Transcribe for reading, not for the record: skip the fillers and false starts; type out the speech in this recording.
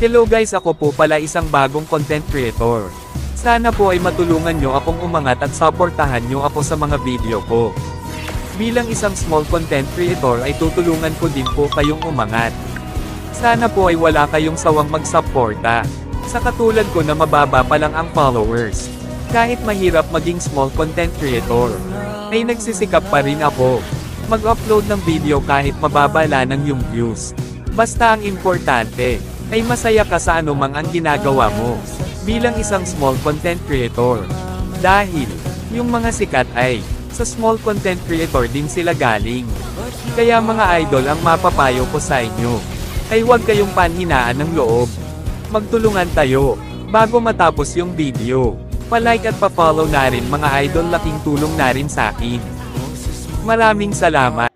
Hello guys, ako po pala isang bagong content creator. Sana po ay matulungan nyo akong umangat at supportahan nyo ako sa mga video ko. Bilang isang small content creator ay tutulungan ko din po kayong umangat. Sana po ay wala kayong sawang magsuporta. Sa katulad ko na mababa pa lang ang followers. Kahit mahirap maging small content creator, ay nagsisikap pa rin ako. Mag-upload ng video kahit mababa lang yung views. Basta ang importante, ay masaya ka sa anumang ang ginagawa mo, bilang isang small content creator. Dahil, yung mga sikat ay, sa small content creator din sila galing. Kaya mga idol ang mapapayo ko sa inyo, ay huwag kayong panhinaan ng loob. Magtulungan tayo, bago matapos yung video. Pa-like at pa-follow na rin mga idol, laking tulong na rin sa akin. Maraming salamat.